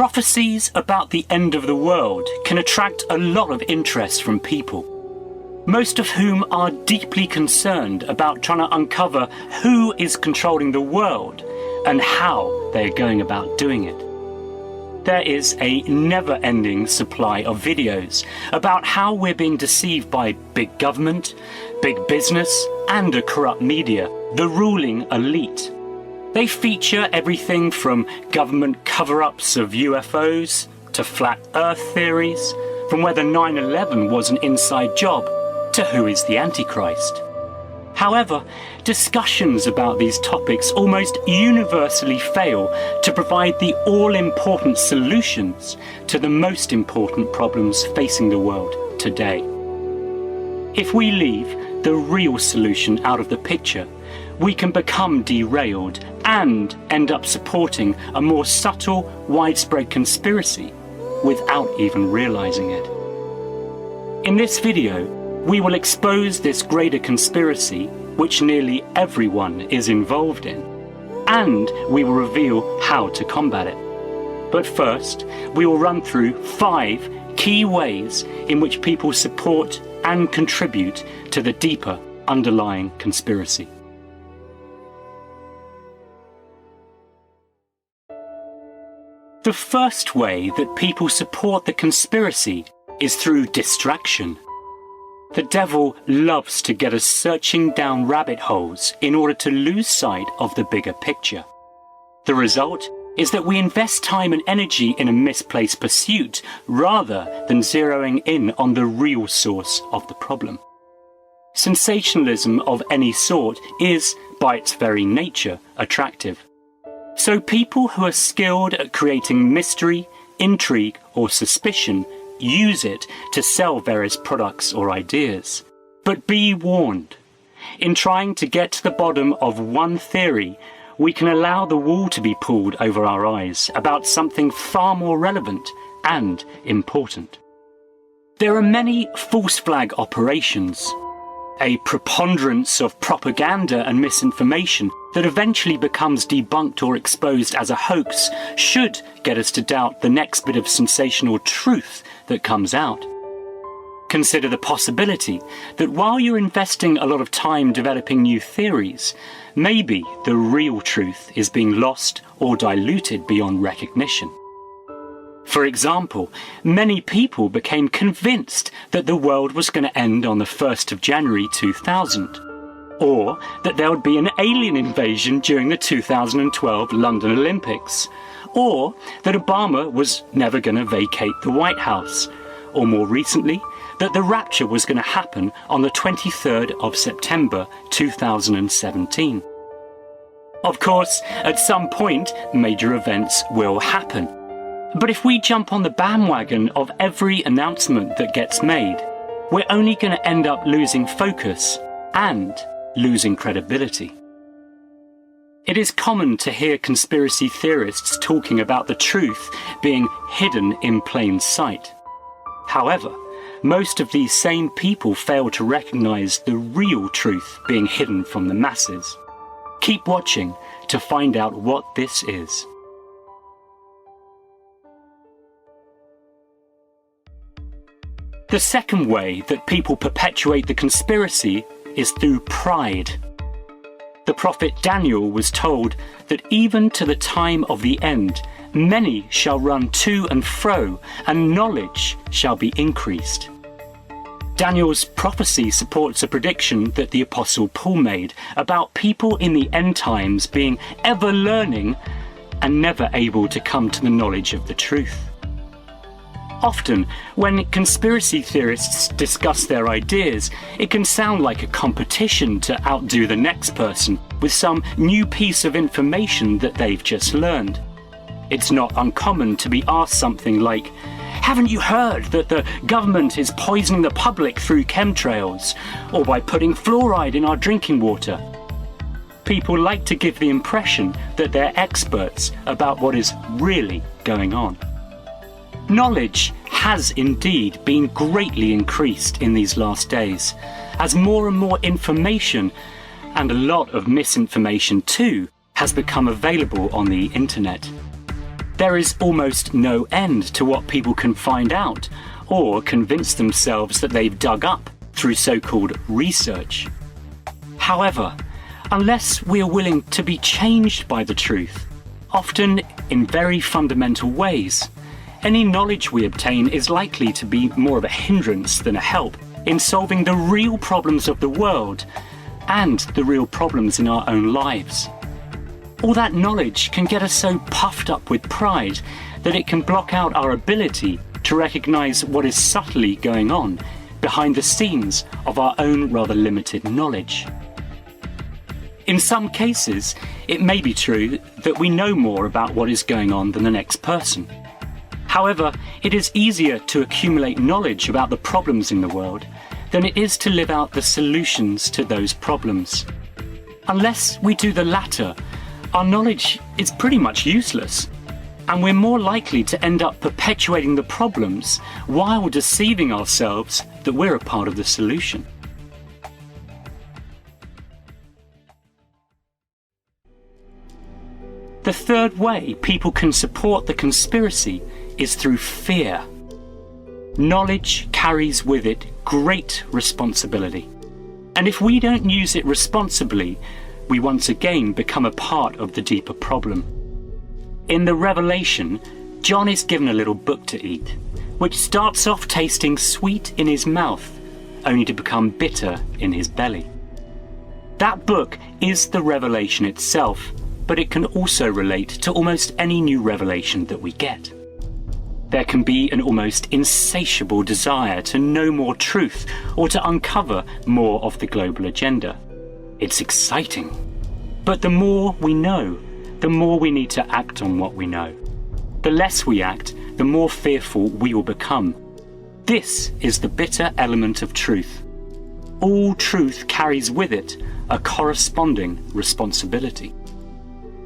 Prophecies about the end of the world can attract a lot of interest from people, most of whom are deeply concerned about trying to uncover who is controlling the world and how they are going about doing it. There is a never-ending supply of videos about how we're being deceived by big government, big business, and a corrupt media, the ruling elite. They feature everything from government cover-ups of UFOs to flat earth theories, from whether 9/11 was an inside job to who is the Antichrist. However, discussions about these topics almost universally fail to provide the all-important solutions to the most important problems facing the world today. If we leave the real solution out of the picture, we can become derailed and end up supporting a more subtle, widespread conspiracy without even realizing it. In this video, we will expose this greater conspiracy, which nearly everyone is involved in, and we will reveal how to combat it. But first, we will run through 5 key ways in which people support and contribute to the deeper underlying conspiracy. The first way that people support the conspiracy is through distraction. The devil loves to get us searching down rabbit holes in order to lose sight of the bigger picture. The result is that we invest time and energy in a misplaced pursuit rather than zeroing in on the real source of the problem. Sensationalism of any sort is, by its very nature, attractive. So people who are skilled at creating mystery, intrigue, or suspicion use it to sell various products or ideas. But be warned, in trying to get to the bottom of one theory, we can allow the wool to be pulled over our eyes about something far more relevant and important. There are many false flag operations, a preponderance of propaganda and misinformation that eventually becomes debunked or exposed as a hoax should get us to doubt the next bit of sensational truth that comes out. Consider the possibility that while you're investing a lot of time developing new theories, maybe the real truth is being lost or diluted beyond recognition. For example, many people became convinced that the world was going to end on the 1st of January 2000, or that there would be an alien invasion during the 2012 London Olympics, or that Obama was never going to vacate the White House, or more recently, that the rapture was going to happen on the 23rd of September 2017. Of course, at some point, major events will happen. But if we jump on the bandwagon of every announcement that gets made, we're only going to end up losing focus and losing credibility. It is common to hear conspiracy theorists talking about the truth being hidden in plain sight. However, most of these same people fail to recognize the real truth being hidden from the masses. Keep watching to find out what this is. The second way that people perpetuate the conspiracy is through pride. The prophet Daniel was told that even to the time of the end, many shall run to and fro, and knowledge shall be increased. Daniel's prophecy supports a prediction that the Apostle Paul made about people in the end times being ever learning and never able to come to the knowledge of the truth. Often, when conspiracy theorists discuss their ideas, it can sound like a competition to outdo the next person with some new piece of information that they've just learned. It's not uncommon to be asked something like, "Haven't you heard that the government is poisoning the public through chemtrails, or by putting fluoride in our drinking water?" People like to give the impression that they're experts about what is really going on. Knowledge has indeed been greatly increased in these last days, as more and more information, and a lot of misinformation too, has become available on the internet. There is almost no end to what people can find out or convince themselves that they've dug up through so-called research. However, unless we are willing to be changed by the truth, often in very fundamental ways, any knowledge we obtain is likely to be more of a hindrance than a help in solving the real problems of the world and the real problems in our own lives. All that knowledge can get us so puffed up with pride that it can block out our ability to recognize what is subtly going on behind the scenes of our own rather limited knowledge. In some cases, it may be true that we know more about what is going on than the next person. However, it is easier to accumulate knowledge about the problems in the world than it is to live out the solutions to those problems. Unless we do the latter, our knowledge is pretty much useless, and we're more likely to end up perpetuating the problems while deceiving ourselves that we're a part of the solution. The third way people can support the conspiracy is through fear. Knowledge carries with it great responsibility, and if we don't use it responsibly, we once again become a part of the deeper problem. In the Revelation, John is given a little book to eat, which starts off tasting sweet in his mouth, only to become bitter in his belly. That book is the revelation itself, but it can also relate to almost any new revelation that we get. There can be an almost insatiable desire to know more truth or to uncover more of the global agenda. It's exciting. But the more we know, the more we need to act on what we know. The less we act, the more fearful we will become. This is the bitter element of truth. All truth carries with it a corresponding responsibility.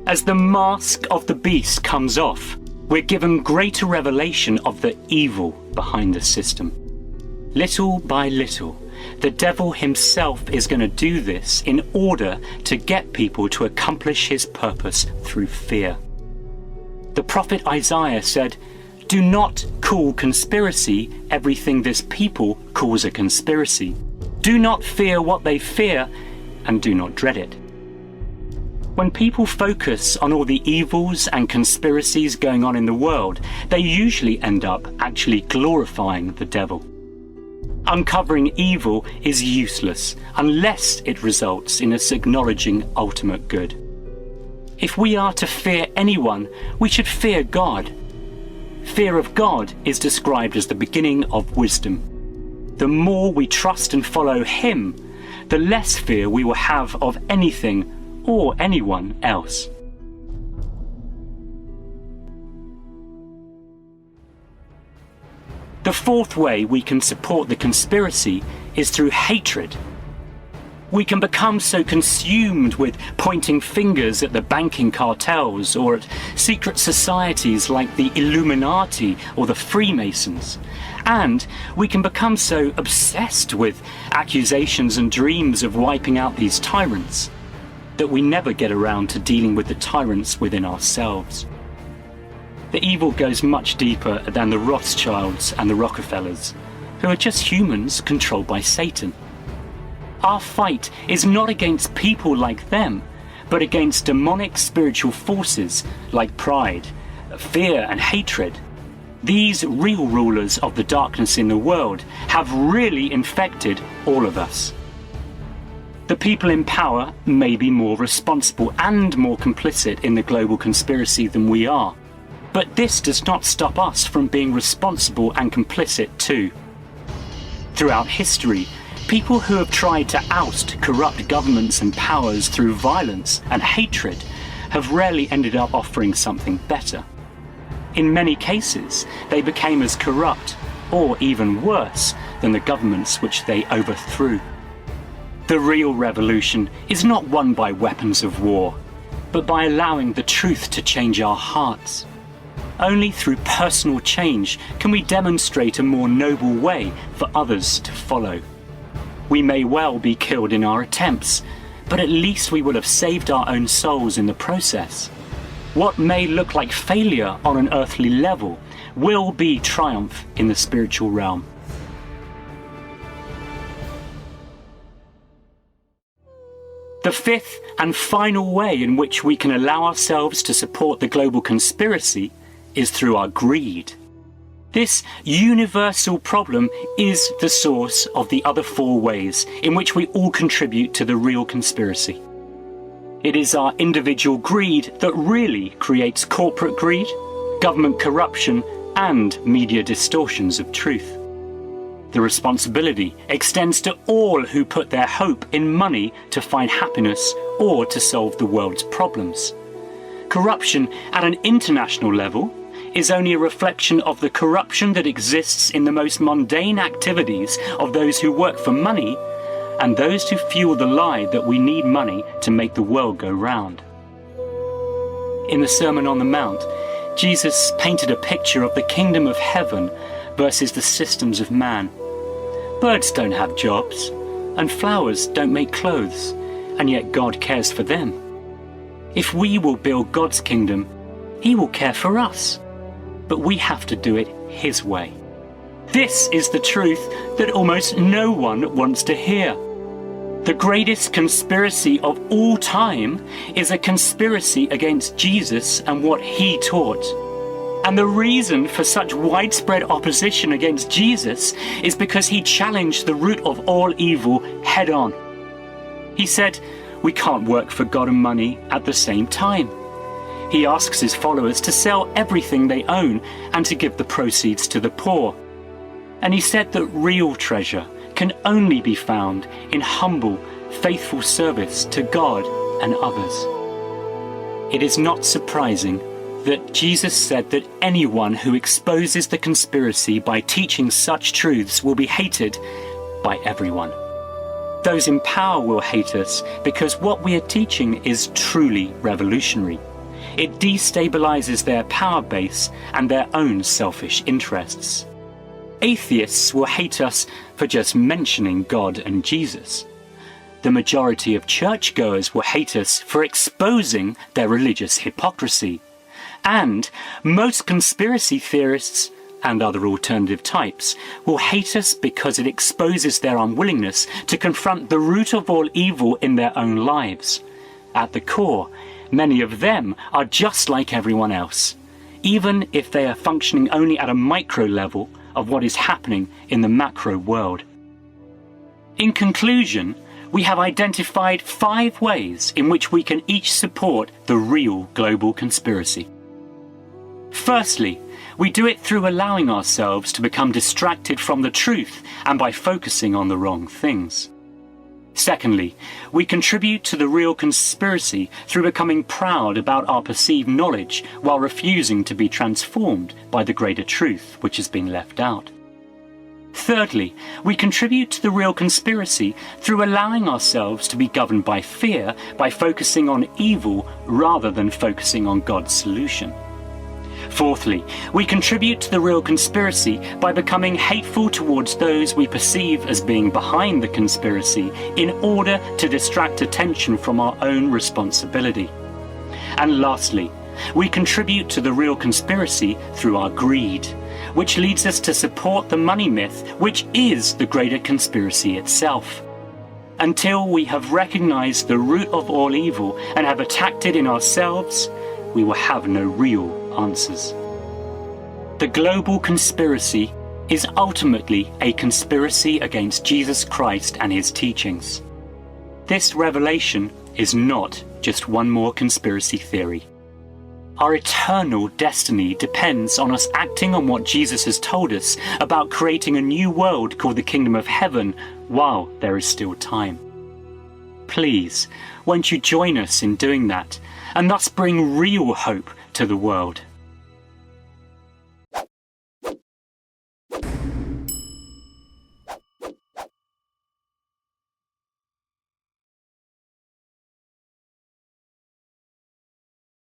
As the mask of the beast comes off, we're given greater revelation of the evil behind the system. Little by little, the devil himself is going to do this in order to get people to accomplish his purpose through fear. The prophet Isaiah said, "Do not call conspiracy everything this people calls a conspiracy. Do not fear what they fear, and do not dread it." When people focus on all the evils and conspiracies going on in the world, they usually end up actually glorifying the devil. Uncovering evil is useless unless it results in us acknowledging ultimate good. If we are to fear anyone, we should fear God. Fear of God is described as the beginning of wisdom. The more we trust and follow Him, the less fear we will have of anything or anyone else. The fourth way we can support the conspiracy is through hatred. We can become so consumed with pointing fingers at the banking cartels or at secret societies like the Illuminati or the Freemasons. And we can become so obsessed with accusations and dreams of wiping out these tyrants that we never get around to dealing with the tyrants within ourselves. The evil goes much deeper than the Rothschilds and the Rockefellers, who are just humans controlled by Satan. Our fight is not against people like them, but against demonic spiritual forces like pride, fear and hatred. These real rulers of the darkness in the world have really infected all of us. The people in power may be more responsible and more complicit in the global conspiracy than we are, but this does not stop us from being responsible and complicit too. Throughout history, people who have tried to oust corrupt governments and powers through violence and hatred have rarely ended up offering something better. In many cases, they became as corrupt, or even worse, than the governments which they overthrew. The real revolution is not won by weapons of war, but by allowing the truth to change our hearts. Only through personal change can we demonstrate a more noble way for others to follow. We may well be killed in our attempts, but at least we will have saved our own souls in the process. what may look like failure on an earthly level will be triumph in the spiritual realm. The fifth and final way in which we can allow ourselves to support the global conspiracy is through our greed. This universal problem is the source of the other four ways in which we all contribute to the real conspiracy. It is our individual greed that really creates corporate greed, government corruption, and media distortions of truth. The responsibility extends to all who put their hope in money to find happiness or to solve the world's problems. Corruption at an international level is only a reflection of the corruption that exists in the most mundane activities of those who work for money and those who fuel the lie that we need money to make the world go round. In the Sermon on the Mount, Jesus painted a picture of the kingdom of heaven versus the systems of man. Birds don't have jobs, and flowers don't make clothes, and yet God cares for them. If we will build God's kingdom, He will care for us, but we have to do it His way. This is the truth that almost no one wants to hear. The greatest conspiracy of all time is a conspiracy against Jesus and what He taught. And the reason for such widespread opposition against Jesus is because He challenged the root of all evil head on. He said, we can't work for God and money at the same time. He asks His followers to sell everything they own and to give the proceeds to the poor. And He said that real treasure can only be found in humble, faithful service to God and others. It is not surprising that Jesus said that anyone who exposes the conspiracy by teaching such truths will be hated by everyone. Those in power will hate us because what we are teaching is truly revolutionary. It destabilizes their power base and their own selfish interests. Atheists will hate us for just mentioning God and Jesus. The majority of churchgoers will hate us for exposing their religious hypocrisy. And most conspiracy theorists and other alternative types will hate us because it exposes their unwillingness to confront the root of all evil in their own lives. At the core, many of them are just like everyone else, even if they are functioning only at a micro level of what is happening in the macro world. In conclusion, we have identified 5 ways in which we can each support the real global conspiracy. Firstly, we do it through allowing ourselves to become distracted from the truth and by focusing on the wrong things. Secondly, we contribute to the real conspiracy through becoming proud about our perceived knowledge while refusing to be transformed by the greater truth which has been left out. Thirdly, we contribute to the real conspiracy through allowing ourselves to be governed by fear by focusing on evil rather than focusing on God's solution. Fourthly, we contribute to the real conspiracy by becoming hateful towards those we perceive as being behind the conspiracy in order to distract attention from our own responsibility. And lastly, we contribute to the real conspiracy through our greed, which leads us to support the money myth, which is the greater conspiracy itself. Until we have recognized the root of all evil and have attacked it in ourselves, we will have no real answers. The global conspiracy is ultimately a conspiracy against Jesus Christ and His teachings. This revelation is not just one more conspiracy theory. Our eternal destiny depends on us acting on what Jesus has told us about creating a new world called the Kingdom of Heaven while there is still time. Please, won't you join us in doing that and thus bring real hope to the world?